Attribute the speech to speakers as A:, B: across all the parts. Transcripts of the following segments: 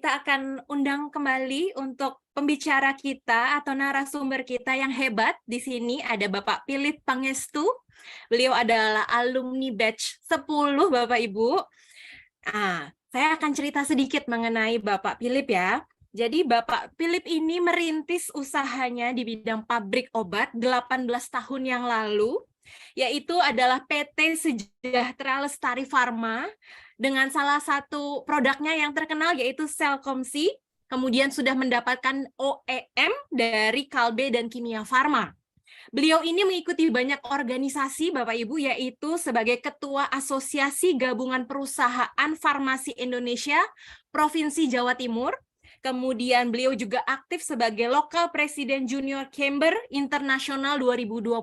A: kita akan undang kembali untuk pembicara kita atau narasumber kita yang hebat. Di sini ada Bapak Philip Pangestu. Beliau adalah alumni batch 10, Bapak Ibu. Saya akan cerita sedikit mengenai Bapak Philip ya. Jadi Bapak Philip ini merintis usahanya di bidang pabrik obat 18 tahun yang lalu, yaitu adalah PT Sejahtera Lestari Pharma, dengan salah satu produknya yang terkenal yaitu Selkomsi, kemudian sudah mendapatkan OEM dari Kalbe dan Kimia Farma. Beliau ini mengikuti banyak organisasi, Bapak Ibu, yaitu sebagai Ketua Asosiasi Gabungan Perusahaan Farmasi Indonesia, Provinsi Jawa Timur. Kemudian beliau juga aktif sebagai Lokal Presiden Junior Chamber Internasional 2022,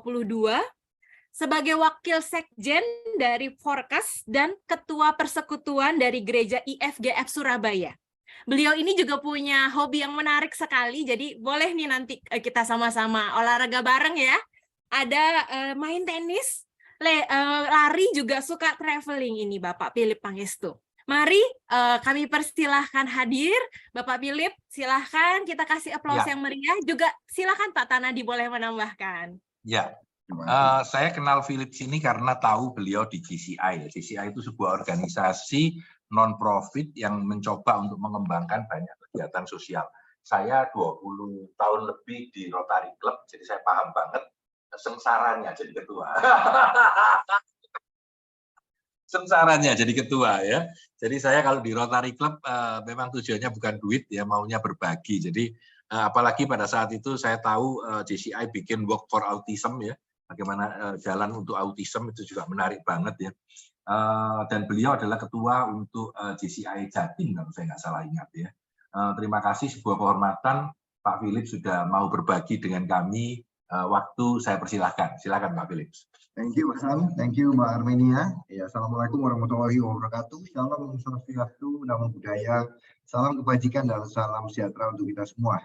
A: sebagai Wakil Sekjen dari Forkes dan Ketua Persekutuan dari Gereja IFGF Surabaya. Beliau ini juga punya hobi yang menarik sekali, jadi boleh nih nanti kita sama-sama olahraga bareng ya. Ada main tenis, lari, juga suka traveling ini Bapak Philip Pangestu. Mari kami persilahkan hadir. Bapak Philip, silahkan kita kasih aplaus yang meriah. Juga silahkan Pak Tanadi boleh menambahkan.
B: Ya, saya kenal Philip sini karena tahu beliau di GCI. GCI itu sebuah organisasi non-profit yang mencoba untuk mengembangkan banyak kegiatan sosial. Saya 20 tahun lebih di Rotary Club, jadi saya paham banget sengsaranya jadi ketua. Sengsaranya jadi ketua ya. Jadi saya kalau di Rotary Club memang tujuannya bukan duit ya, maunya berbagi. Jadi apalagi pada saat itu saya tahu GCI bikin Work for Autism ya, bagaimana jalan untuk autism itu juga menarik banget ya. Dan beliau adalah ketua untuk GCI Jatim kalau saya nggak salah ingat ya. Terima kasih, sebuah kehormatan Pak Philip sudah mau berbagi dengan kami. Waktu saya persilahkan, silakan Pak Philip.
C: Thank you, Mas Ham. Thank you, Mbak Armenia. Ya, assalamualaikum warahmatullahi wabarakatuh. Shalom, swastiastu, namo buddhaya, salam kebajikan dan salam sejahtera untuk kita semua.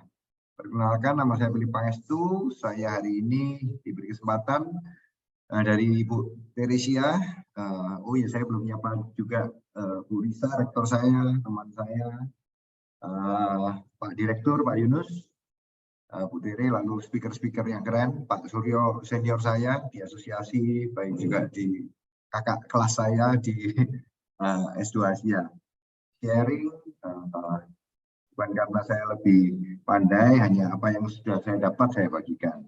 C: Perkenalkan, nama saya Philip Pangestu. Saya hari ini diberi kesempatan dari Ibu Teresia. Saya belum nyapa juga Bu Risa, rektor saya, teman saya, Pak Direktur, Pak Yunus, Bu Tere, lalu speaker-speaker yang keren, Pak Suryo senior saya di asosiasi, baik juga di kakak kelas saya di S2 Asia. Sharing, bukan karena saya lebih pandai, hanya apa yang sudah saya dapat saya bagikan.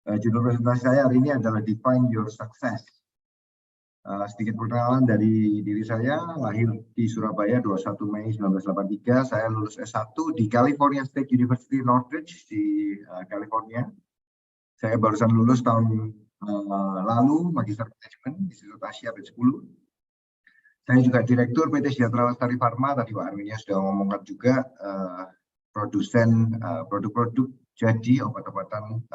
C: Judul presentasi saya hari ini adalah Define Your Success. Sedikit perkenalan dari diri saya, lahir di Surabaya 21 Mei 1983, saya lulus S1 di California State University Northridge di California. Saya barusan lulus tahun lalu, Magister Management di Institut Asia batch 10. Saya juga Direktur PT Sejahtera Lestari Pharma, tadi Pak Arminia sudah ngomongkan juga, produsen produk-produk jadi obat-obatan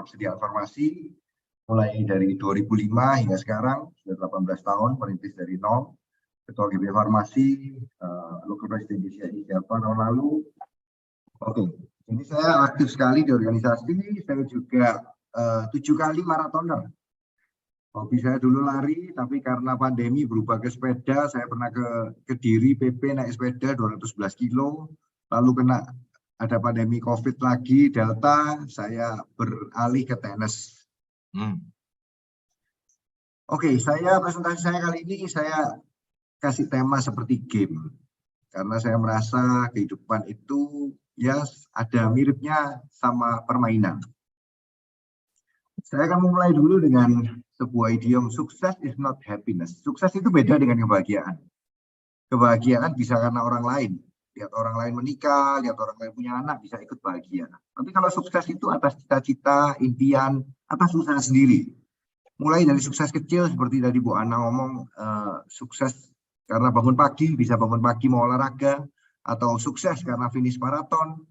C: sediaan farmasi, mulai dari 2005 hingga sekarang, sudah 18 tahun, merintis dari nol, Ketua GB Farmasi, Lokal Presiden GCI tahun lalu. Oke, ini saya aktif sekali di organisasi, saya juga 7 kali maratoner. Hobi saya dulu lari, tapi karena pandemi berubah ke sepeda, saya pernah ke Kediri, PP, naik sepeda 211 kilo, lalu ada pandemi COVID lagi, Delta, saya beralih ke tenis. Oke, presentasi saya kali ini saya kasih tema seperti game, karena saya merasa kehidupan itu ya ada miripnya sama permainan. Saya akan memulai dulu dengan sebuah idiom, sukses is not happiness. Sukses itu beda dengan kebahagiaan. Kebahagiaan bisa karena orang lain. Lihat orang lain menikah, lihat orang lain punya anak, bisa ikut bahagia. Tapi kalau sukses itu atas cita-cita, impian, atas usaha sendiri. Mulai dari sukses kecil, seperti tadi Bu Ana ngomong, sukses karena bangun pagi, bisa bangun pagi mau olahraga, atau sukses karena finish maraton,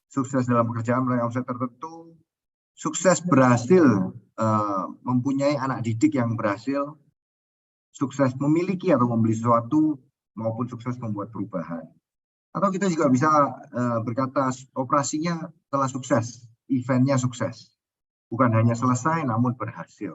C: sukses dalam pekerjaan meraih omset tertentu, sukses berhasil mempunyai anak didik yang berhasil, sukses memiliki atau membeli sesuatu, maupun sukses membuat perubahan. Atau kita juga bisa berkata operasinya telah sukses, eventnya sukses. Bukan hanya selesai, namun berhasil.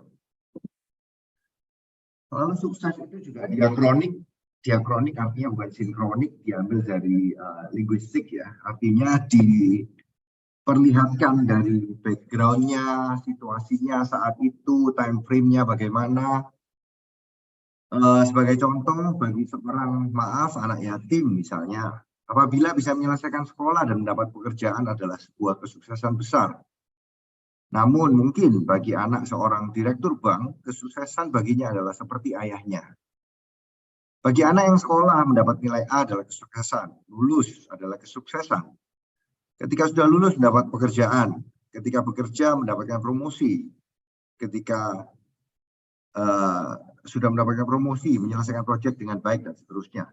C: Lalu sukses itu juga diakronik Diakronik artinya bukan sinkronik, diambil dari linguistik ya, artinya diperlihatkan dari background-nya, situasinya saat itu, time frame-nya bagaimana. Sebagai contoh, bagi seorang anak yatim misalnya, apabila bisa menyelesaikan sekolah dan mendapat pekerjaan adalah sebuah kesuksesan besar. Namun mungkin bagi anak seorang direktur bank, kesuksesan baginya adalah seperti ayahnya. Bagi anak yang sekolah mendapat nilai A adalah kesuksesan, lulus adalah kesuksesan. Ketika sudah lulus mendapat pekerjaan, ketika bekerja mendapatkan promosi, ketika sudah mendapatkan promosi, menyelesaikan proyek dengan baik dan seterusnya.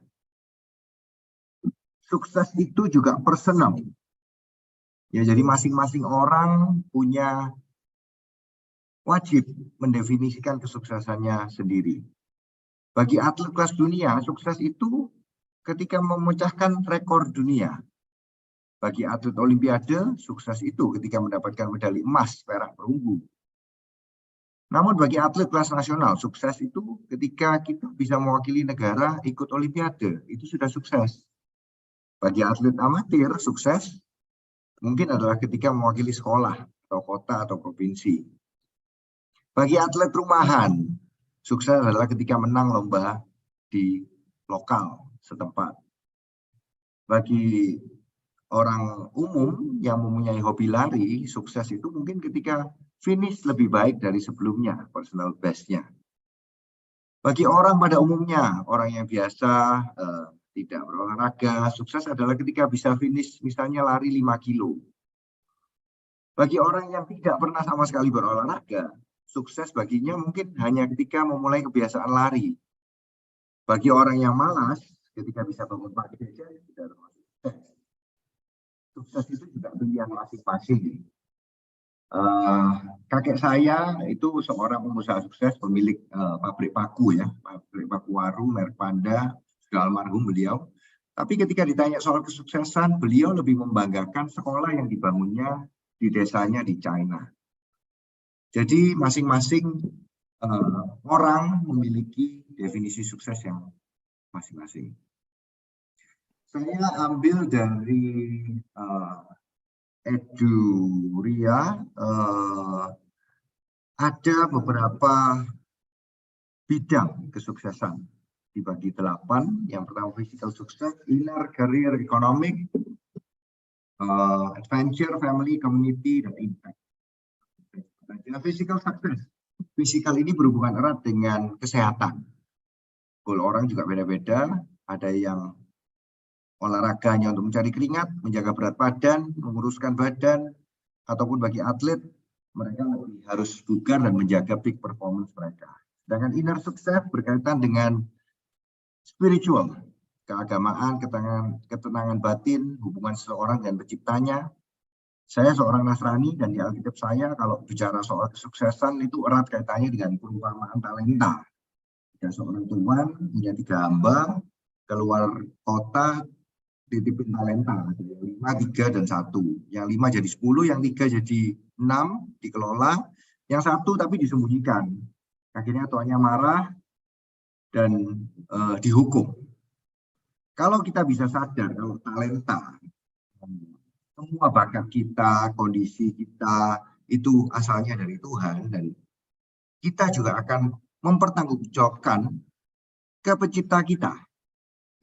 C: Sukses itu juga personal. Ya, jadi masing-masing orang punya wajib mendefinisikan kesuksesannya sendiri. Bagi atlet kelas dunia, sukses itu ketika memecahkan rekor dunia. Bagi atlet olimpiade, sukses itu ketika mendapatkan medali emas, perak, perunggu. Namun bagi atlet kelas nasional, sukses itu ketika kita bisa mewakili negara ikut olimpiade, itu sudah sukses. Bagi atlet amatir, sukses mungkin adalah ketika mewakili sekolah, atau kota, atau provinsi. Bagi atlet rumahan, sukses adalah ketika menang lomba di lokal setempat. Bagi orang umum yang mempunyai hobi lari, sukses itu mungkin ketika finish lebih baik dari sebelumnya, personal best-nya. Bagi orang pada umumnya, orang yang biasa tidak berolahraga, sukses adalah ketika bisa finish misalnya lari 5 kilo. Bagi orang yang tidak pernah sama sekali berolahraga, sukses baginya mungkin hanya ketika memulai kebiasaan lari. Bagi orang yang malas, ketika bisa bangun pagi saja, sudah termasuk sukses. Sukses itu juga pilihan masing-masing. Kakek saya itu seorang pengusaha sukses, pemilik pabrik paku ya, pabrik paku Waru, merek Panda, sudah almarhum beliau. Tapi ketika ditanya soal kesuksesan, beliau lebih membanggakan sekolah yang dibangunnya di desanya di China. Jadi masing-masing orang memiliki definisi sukses yang masing-masing. Saya ambil dari Eduria, ada beberapa bidang kesuksesan dibagi 8. Yang pertama physical success, inner, career, economic, adventure, family, community, dan impact. Physical success. Physical ini berhubungan erat dengan kesehatan. Goal orang juga beda-beda. Ada yang olahraganya untuk mencari keringat, menjaga berat badan, menguruskan badan, ataupun bagi atlet, mereka lebih harus bugar dan menjaga peak performance mereka. Sedangkan inner success berkaitan dengan spiritual, keagamaan, ketenangan batin, hubungan seseorang dan penciptanya. Saya seorang Nasrani dan di Alkitab saya kalau bicara soal kesuksesan itu erat kaitannya dengan perumpamaan talenta. Ada seorang tuan punya 3 hamba, keluar kota titipin talenta, 5, 3, dan 1. Yang 5 jadi 10, yang 3 jadi 6, dikelola, yang 1 tapi disembunyikan. Akhirnya tuannya marah dan dihukum. Kalau kita bisa sadar kalau talenta, semua bakat kita, kondisi kita itu asalnya dari Tuhan, dan kita juga akan mempertanggungjawabkan ke pencipta kita.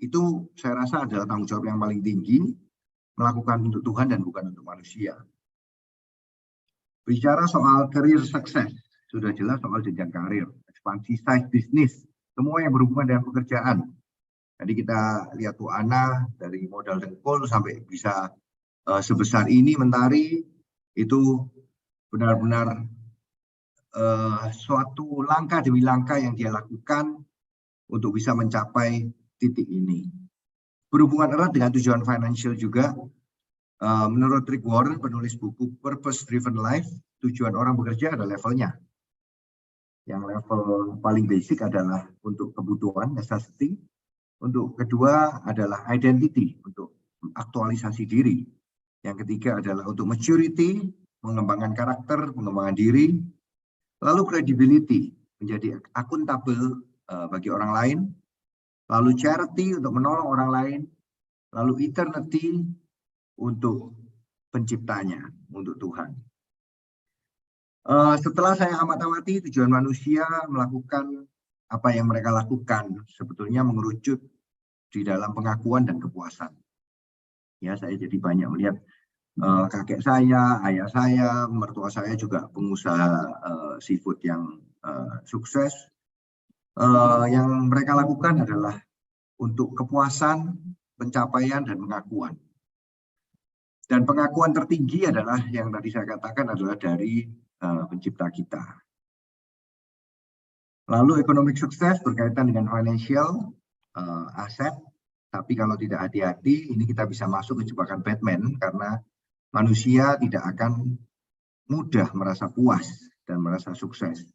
C: Itu saya rasa adalah tanggung jawab yang paling tinggi, melakukan untuk Tuhan dan bukan untuk manusia. Bicara soal career success, sudah jelas soal jenjang karir, ekspansi size bisnis, semua yang berhubungan dengan pekerjaan. Jadi kita lihat Bu Ana dari modal dengkul sampai bisa sebesar ini Mentari, itu benar-benar suatu langkah demi langkah yang dia lakukan untuk bisa mencapai titik ini. Berhubungan erat dengan tujuan financial juga. Menurut Rick Warren, penulis buku Purpose Driven Life, tujuan orang bekerja ada levelnya. Yang level paling basic adalah untuk kebutuhan, necessity. Untuk kedua adalah identity, untuk aktualisasi diri. Yang ketiga adalah untuk maturity, mengembangkan karakter, pengembangan diri. Lalu credibility, menjadi akuntabel bagi orang lain. lalu charity untuk menolong orang lain, lalu eternity untuk penciptanya, untuk Tuhan. Setelah saya amati tujuan manusia melakukan apa yang mereka lakukan, sebetulnya mengerucut di dalam pengakuan dan kepuasan. Ya, saya jadi banyak melihat kakek saya, ayah saya, mertua saya juga pengusaha seafood yang sukses. Yang mereka lakukan adalah untuk kepuasan, pencapaian, dan pengakuan. Dan pengakuan tertinggi adalah yang tadi saya katakan adalah dari pencipta kita. Lalu economic success berkaitan dengan financial aset, tapi kalau tidak hati-hati, ini kita bisa masuk ke jebakan Batman karena manusia tidak akan mudah merasa puas dan merasa sukses.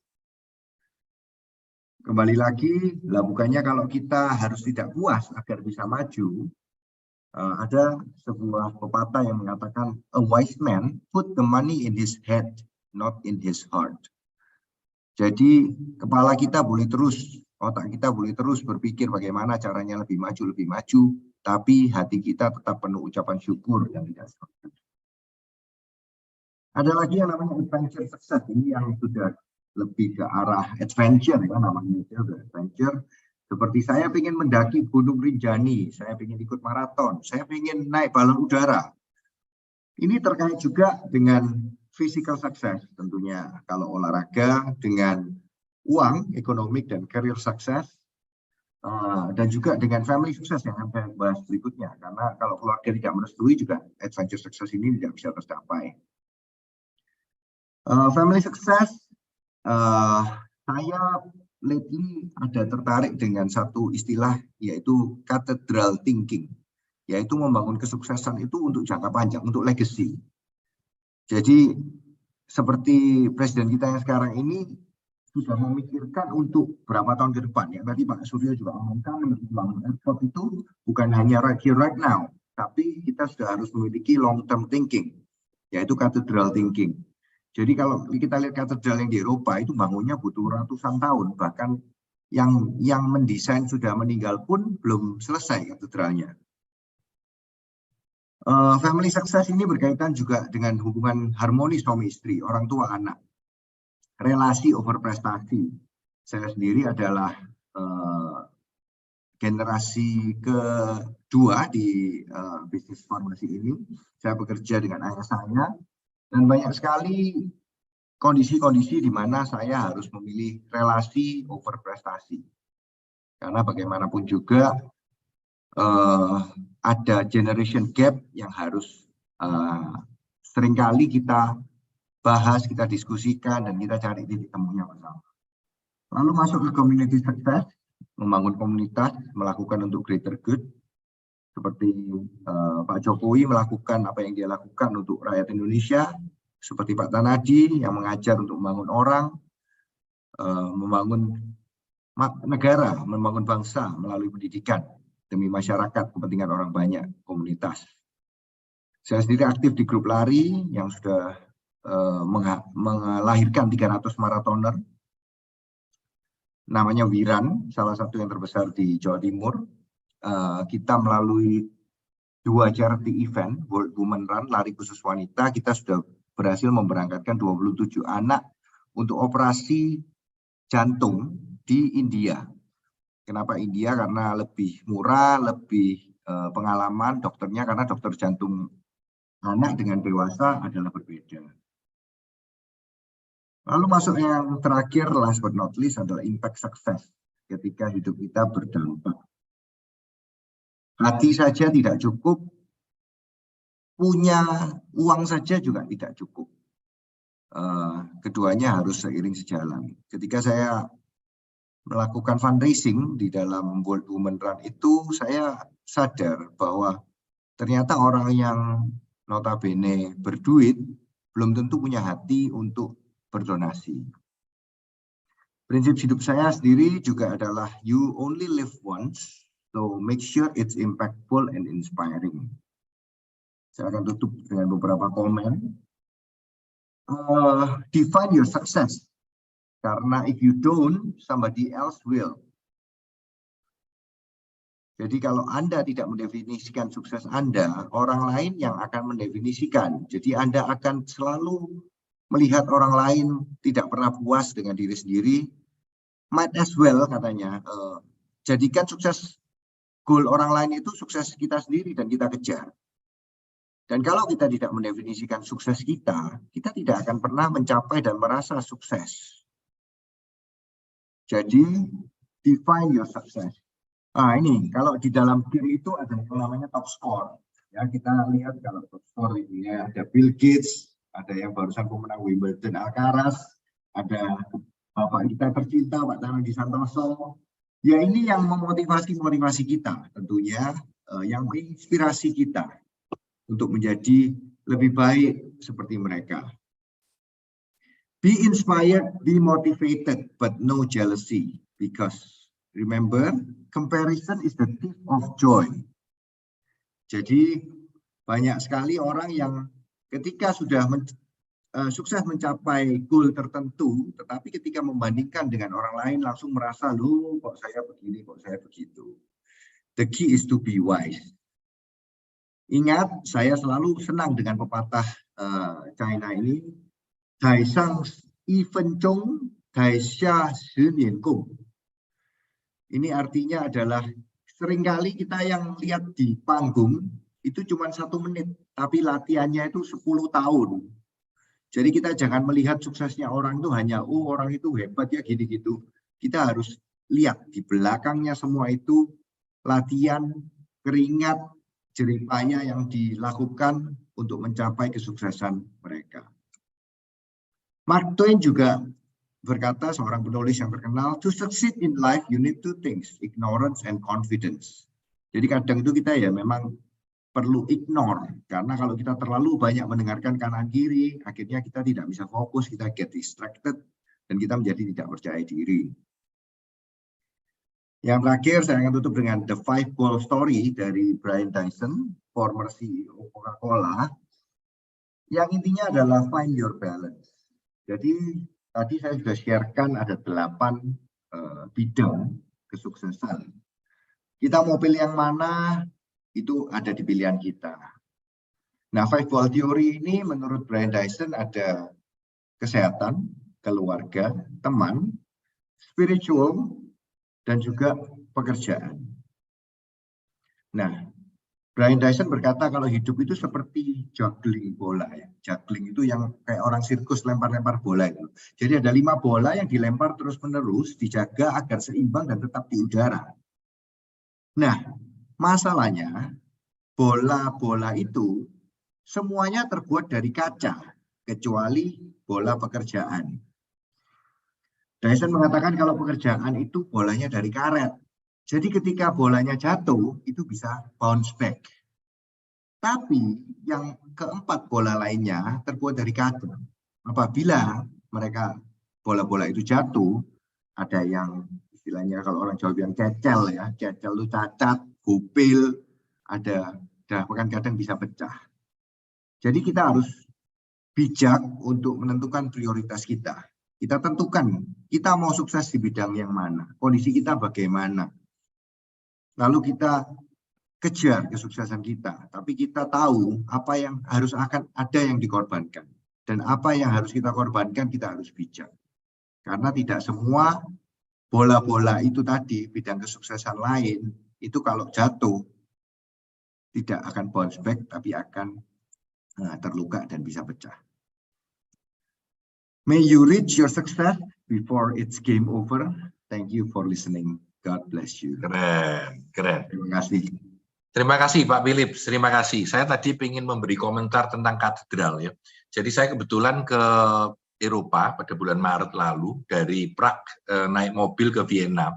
C: Kembali lagi, lah bukannya kalau kita harus tidak puas agar bisa maju, ada sebuah pepatah yang mengatakan, a wise man put the money in his head, not in his heart. Jadi kepala kita boleh terus, otak kita boleh terus berpikir bagaimana caranya lebih maju, tapi hati kita tetap penuh ucapan syukur yang tidak seperti itu. Ada lagi yang namanya adventure success, ini yang sudah lebih ke arah adventure, ya namanya itu adventure. Seperti saya ingin mendaki Gunung Rinjani, saya ingin ikut maraton, saya ingin naik balon udara. Ini terkait juga dengan physical success tentunya, kalau olahraga dengan uang, ekonomik dan career success, dan juga dengan family success yang akan saya bahas berikutnya. Karena kalau keluarga tidak merestui juga adventure success ini tidak bisa tercapai. Family success, saya lately ada tertarik dengan satu istilah yaitu cathedral thinking, yaitu membangun kesuksesan itu untuk jangka panjang, untuk legacy. Jadi seperti presiden kita yang sekarang ini sudah memikirkan untuk berapa tahun ke depan. Ya, tadi Pak Suryo juga ngomongkan membangun airport itu bukan hanya right here right now, tapi kita sudah harus memiliki long term thinking, yaitu cathedral thinking. Jadi kalau kita lihat katedral yang di Eropa itu bangunnya butuh ratusan tahun, bahkan yang mendesain sudah meninggal pun belum selesai katedralnya. Family success ini berkaitan juga dengan hubungan harmonis suami istri, orang tua anak, relasi over prestasi. Saya sendiri adalah generasi kedua di bisnis farmasi ini. Saya bekerja dengan ayah saya dan banyak sekali kondisi-kondisi di mana saya harus memilih relasi over prestasi. Karena bagaimanapun juga ada generation gap yang harus seringkali kita bahas, kita diskusikan, dan kita cari titik temunya bersama. Lalu masuk ke community success, membangun komunitas, melakukan untuk greater good. Seperti Pak Jokowi melakukan apa yang dia lakukan untuk rakyat Indonesia, seperti Pak Tanadi yang mengajar untuk membangun orang, membangun negara, membangun bangsa melalui pendidikan demi masyarakat, kepentingan orang banyak, komunitas. Saya sendiri aktif di grup lari yang sudah melahirkan 300 maratoner. Namanya Wiran, salah satu yang terbesar di Jawa Timur. Kita melalui 2 charity event, World Women Run, lari khusus wanita, kita sudah berhasil memberangkatkan 27 anak untuk operasi jantung di India. Kenapa India? Karena lebih murah, lebih pengalaman dokternya, karena dokter jantung anak dengan dewasa adalah berbeda. Lalu masuk yang terakhir, last but not least, adalah impact success. Ketika hidup kita berdampak. Hati saja tidak cukup, punya uang saja juga tidak cukup. Keduanya harus seiring sejalan. Ketika saya melakukan fundraising di dalam World Women Run itu, saya sadar bahwa ternyata orang yang notabene berduit belum tentu punya hati untuk berdonasi. Prinsip hidup saya sendiri juga adalah you only live once, so make sure it's impactful and inspiring. Saya akan tutup dengan beberapa komen. Define your success. Karena if you don't, somebody else will. Jadi kalau Anda tidak mendefinisikan sukses Anda, orang lain yang akan mendefinisikan. Jadi Anda akan selalu melihat orang lain tidak pernah puas dengan diri sendiri. Might as well katanya, jadikan sukses goal orang lain itu sukses kita sendiri dan kita kejar. Dan kalau kita tidak mendefinisikan sukses kita tidak akan pernah mencapai dan merasa sukses. Jadi, define your success. Nah ini, kalau di dalam game itu ada yang namanya top score. Ya, kita lihat kalau top score ini ya, ada Bill Gates, ada yang barusan pemenang Wimbledon Alcaraz, ada Bapak kita tercinta, Pak Tanadi Santoso. Ya ini yang memotivasi kita tentunya, yang menginspirasi kita untuk menjadi lebih baik seperti mereka. Be inspired, be motivated, but no jealousy. Because remember, comparison is the thief of joy. Jadi banyak sekali orang yang ketika sudah sukses mencapai goal tertentu, tetapi ketika membandingkan dengan orang lain langsung merasa, loh kok saya begini, kok saya begitu. The key is to be wise. Ingat, saya selalu senang dengan pepatah China ini, Dai Sang Yi Fen Zhong, Dai Xia Shi Nian Gong. Ini artinya adalah seringkali kita yang lihat di panggung itu cuma 1 menit, tapi latihannya itu 10 tahun. Jadi kita jangan melihat suksesnya orang itu hanya, oh orang itu hebat ya gini gitu. Kita harus lihat di belakangnya semua itu latihan, keringat, jerih payah yang dilakukan untuk mencapai kesuksesan mereka. Mark Twain juga berkata, seorang penulis yang terkenal, to succeed in life you need 2 things, ignorance and confidence. Jadi kadang itu kita ya memang perlu ignore, karena kalau kita terlalu banyak mendengarkan kanan kiri, akhirnya kita tidak bisa fokus, kita get distracted, dan kita menjadi tidak percaya diri. Yang terakhir saya akan tutup dengan The 5 Ball Story dari Brian Dyson, former CEO Coca-Cola, yang intinya adalah find your balance. Jadi tadi saya sudah sharekan ada 8 bidang kesuksesan. Kita mau pilih yang mana, itu ada di pilihan kita. Nah, 5 Ball Theory ini menurut Brian Dyson ada kesehatan, keluarga, teman, spiritual, dan juga pekerjaan. Nah, Brian Dyson berkata kalau hidup itu seperti juggling bola ya. Juggling itu yang kayak orang sirkus lempar-lempar bola itu. Jadi ada 5 bola yang dilempar terus-menerus, dijaga agar seimbang dan tetap di udara. Nah, masalahnya bola-bola itu semuanya terbuat dari kaca, kecuali bola pekerjaan. Dyson mengatakan kalau pekerjaan itu bolanya dari karet. Jadi ketika bolanya jatuh, itu bisa bounce back. Tapi yang keempat bola lainnya terbuat dari kaca. Apabila mereka bola-bola itu jatuh, ada yang istilahnya kalau orang Jawa bilang cecel ya. Cecel itu cacat, gopil, ada bahkan kadang bisa pecah. Jadi kita harus bijak untuk menentukan prioritas kita. Kita tentukan, kita mau sukses di bidang yang mana, kondisi kita bagaimana. Lalu kita kejar kesuksesan kita, tapi kita tahu apa yang harus akan ada yang dikorbankan. Dan apa yang harus kita korbankan, kita harus bijak. Karena tidak semua bola-bola itu tadi, bidang kesuksesan lain, itu kalau jatuh, tidak akan bounce back, tapi akan terluka dan bisa pecah. May you reach your success before it's game over. Thank you for listening. God bless you.
B: Keren, keren.
C: Terima kasih.
B: Terima kasih Pak Philip, terima kasih. Saya tadi ingin memberi komentar tentang katedral ya. Jadi saya kebetulan ke Eropa pada bulan Maret lalu dari Prague naik mobil ke Vienna.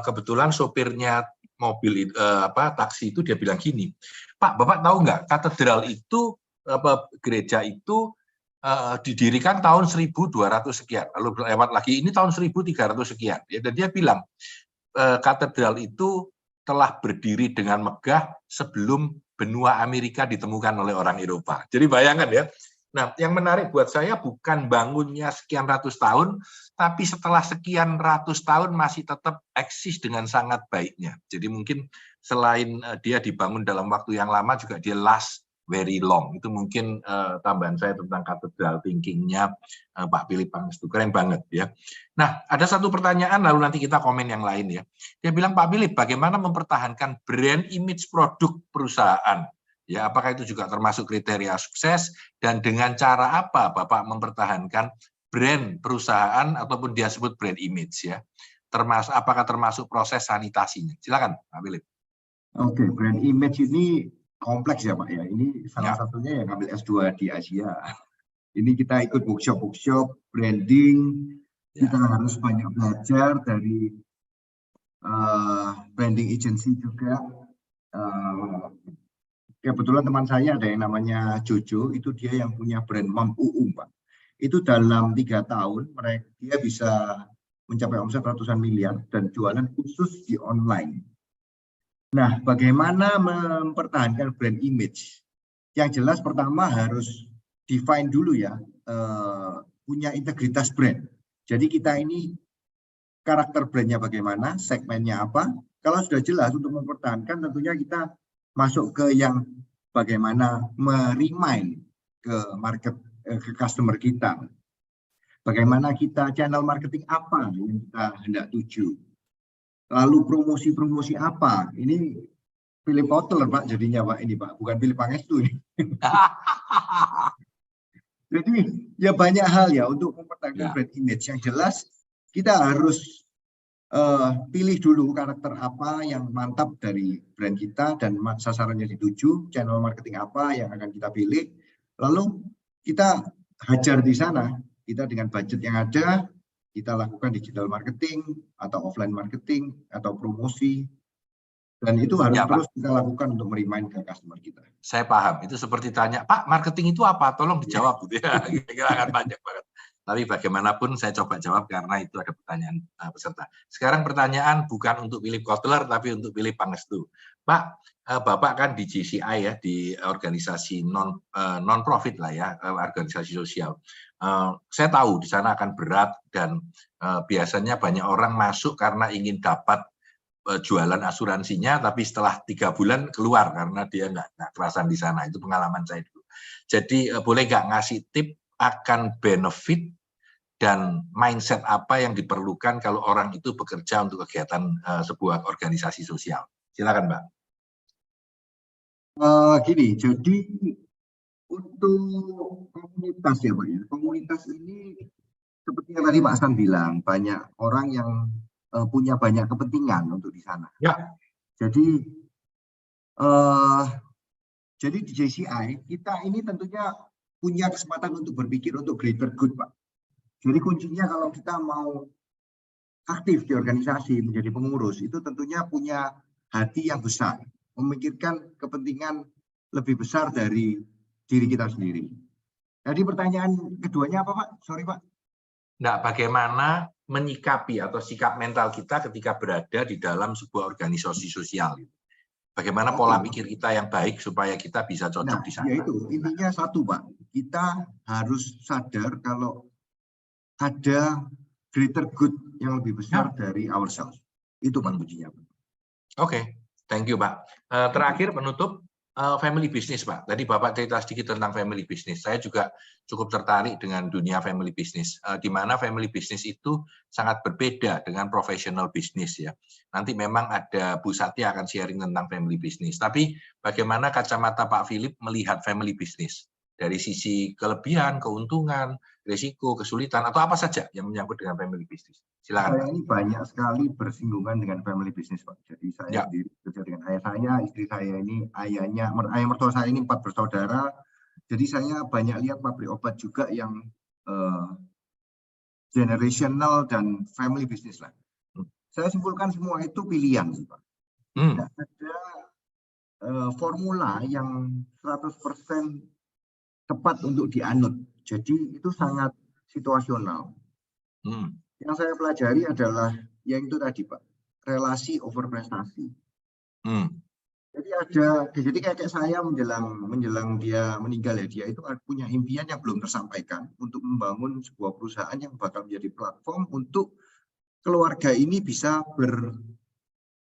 B: Kebetulan sopirnya mobil taksi itu dia bilang gini, Pak, Bapak tahu nggak katedral itu gereja itu didirikan tahun 1200 sekian, lalu lewat lagi ini tahun 1300 sekian. Ya, dan dia bilang katedral itu telah berdiri dengan megah sebelum benua Amerika ditemukan oleh orang Eropa. Jadi bayangkan ya. Nah, yang menarik buat saya bukan bangunnya sekian ratus tahun, tapi setelah sekian ratus tahun masih tetap eksis dengan sangat baiknya. Jadi mungkin selain dia dibangun dalam waktu yang lama, juga dia last very long. Itu mungkin tambahan saya tentang katedral thinking-nya Pak Philip Pangestu. Keren banget ya. Nah, ada satu pertanyaan, lalu nanti kita komen yang lain ya. Dia bilang, Pak Philip, bagaimana mempertahankan brand image produk perusahaan? Ya, apakah itu juga termasuk kriteria sukses, dan dengan cara apa Bapak mempertahankan brand perusahaan ataupun dia sebut brand image ya? Apakah termasuk proses sanitasinya? Silakan Pak Philip.
C: Oke, brand image ini kompleks ya Pak ya. Ini salah
B: Ya.
C: satunya yang ambil S2 di Asia. Ini kita ikut workshop branding. Kita harus banyak belajar dari branding agency juga. Kebetulan teman saya ada yang namanya Jojo, itu dia yang punya brand Mam UU, Pak. Itu dalam 3 tahun dia bisa mencapai omset ratusan miliar dan jualan khusus di online. Nah, bagaimana mempertahankan brand image? Yang jelas pertama harus define dulu ya, punya integritas brand. Jadi kita ini karakter brandnya bagaimana, segmennya apa. Kalau sudah jelas untuk mempertahankan, tentunya kita masuk ke yang bagaimana meremind ke ke customer kita. Bagaimana kita channel marketing apa yang kita hendak tuju. Lalu promosi-promosi apa? Ini Philip Kotler Pak jadinya Pak ini Pak, bukan Philip Pangestu ini. Jadi ya banyak hal ya untuk mempertahankan brand image. Yang jelas kita harus pilih dulu karakter apa yang mantap dari brand kita dan sasarannya dituju, channel marketing apa yang akan kita pilih, lalu kita hajar di sana. Kita dengan budget yang ada, kita lakukan digital marketing atau offline marketing atau promosi, dan itu harus terus kita lakukan untuk meremind ke customer kita.
B: Saya paham, itu seperti tanya, Pak, marketing itu apa? Tolong dijawab, gitu ya. Kira-kira akan banyak banget. Tapi bagaimanapun saya coba jawab karena itu ada pertanyaan peserta. Sekarang pertanyaan bukan untuk Philip Kotler, tapi untuk Philip Pangestu. Pak, Bapak kan di JCI ya, di organisasi non-profit lah ya, organisasi sosial. Saya tahu di sana akan berat dan biasanya banyak orang masuk karena ingin dapat jualan asuransinya, tapi setelah 3 bulan keluar karena dia nggak kerasan di sana. Itu pengalaman saya dulu. Jadi boleh nggak ngasih tip akan benefit dan mindset apa yang diperlukan kalau orang itu bekerja untuk kegiatan sebuah organisasi sosial? Silakan, Mbak.
C: Gini, jadi untuk komunitas ya Pak ya, komunitas ini seperti yang tadi Pak Hasan bilang, banyak orang yang punya banyak kepentingan untuk di sana.
B: Ya.
C: Jadi di JCI kita ini tentunya punya kesempatan untuk berpikir untuk greater good, Pak. Jadi kuncinya kalau kita mau aktif di organisasi menjadi pengurus, itu tentunya punya hati yang besar, memikirkan kepentingan lebih besar dari diri kita sendiri. Jadi pertanyaan keduanya apa Pak? Sorry Pak.
B: Nah, bagaimana menyikapi atau sikap mental kita ketika berada di dalam sebuah organisasi sosial? Bagaimana pola pikir kita yang baik supaya kita bisa cocok di sana?
C: Yaitu intinya satu Pak, kita harus sadar kalau ada greater good yang lebih besar dari ourselves. Itu Pak kuncinya.
B: Oke, thank you Pak. Terakhir penutup, family business Pak. Tadi Bapak cerita sedikit tentang family business. Saya juga cukup tertarik dengan dunia family business, di mana family business itu sangat berbeda dengan professional business ya. Nanti memang ada Bu Satya akan sharing tentang family business. Tapi bagaimana kacamata Pak Philip melihat family business? Dari sisi kelebihan, keuntungan, risiko, kesulitan, atau apa saja yang menyangkut dengan family business. Silakan.
C: Saya ini banyak sekali bersinggungan dengan family business Pak. Jadi saya sendiri kerja dengan ayah saya, istri saya ini ayah mertua saya ini 4 bersaudara. Jadi saya banyak lihat pabrik obat juga yang generational dan family business lah. Saya simpulkan semua itu pilihan Pak. Tidak ada formula yang 100% tepat untuk dianut. Jadi itu sangat situasional. Yang saya pelajari adalah yang itu tadi Pak, relasi over prestasi. Jadi Jadi kayak saya menjelang dia meninggal ya, dia itu punya impian yang belum tersampaikan untuk membangun sebuah perusahaan yang bakal menjadi platform untuk keluarga ini bisa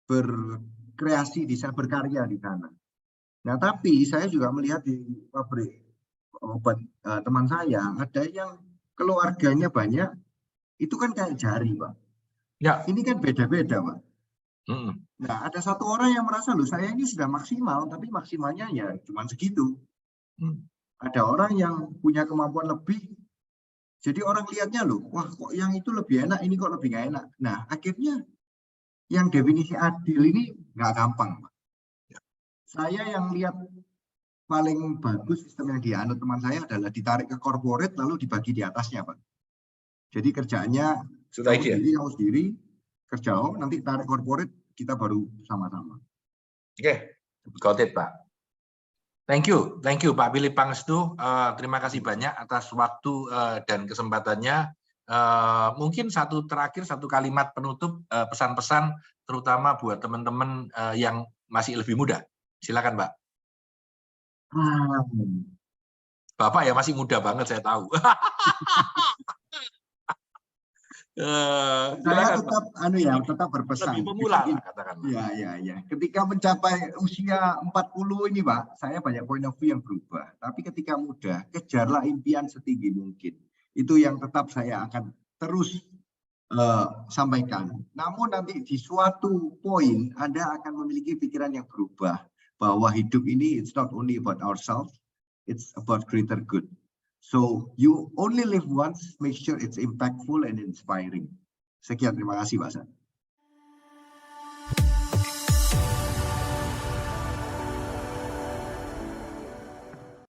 C: berkreasi, bisa berkarya di sana. Nah, tapi saya juga melihat di pabrik obat teman saya, ada yang keluarganya banyak, itu kan kayak jari, Pak.
B: Ya.
C: Ini kan beda-beda, Pak. Nah, ada satu orang yang merasa, loh saya ini sudah maksimal, tapi maksimalnya ya cuma segitu. Ada orang yang punya kemampuan lebih, jadi orang lihatnya loh, wah kok yang itu lebih enak, ini kok lebih nggak enak. Nah, akhirnya yang definisi adil ini nggak gampang, Pak. Saya yang lihat paling bagus sistem yang dianut teman saya adalah ditarik ke corporate lalu dibagi di atasnya, Pak. Jadi kerjaannya kamu sendiri, kerja nanti tarik corporate, kita baru sama-sama.
B: Oke, got it, Pak. Thank you Pak Philip Pangestu. Terima kasih banyak atas waktu dan kesempatannya. Mungkin satu kalimat penutup, pesan-pesan terutama buat teman-teman yang masih lebih muda. Silakan, Pak. Bapak ya masih muda banget, saya tahu.
C: Saya tetap berpesan.
B: Lebih pemula lah, katakanlah.
C: Ya. Ketika mencapai usia 40 ini, Pak, saya banyak point of view yang berubah. Tapi ketika muda, kejarlah impian setinggi mungkin. Itu yang tetap saya akan terus sampaikan. Namun nanti di suatu poin Anda akan memiliki pikiran yang berubah bahwa hidup ini it's not only about ourselves, it's about greater good. So you only live once, make sure it's impactful and inspiring. Sekian, terima kasih Pak San.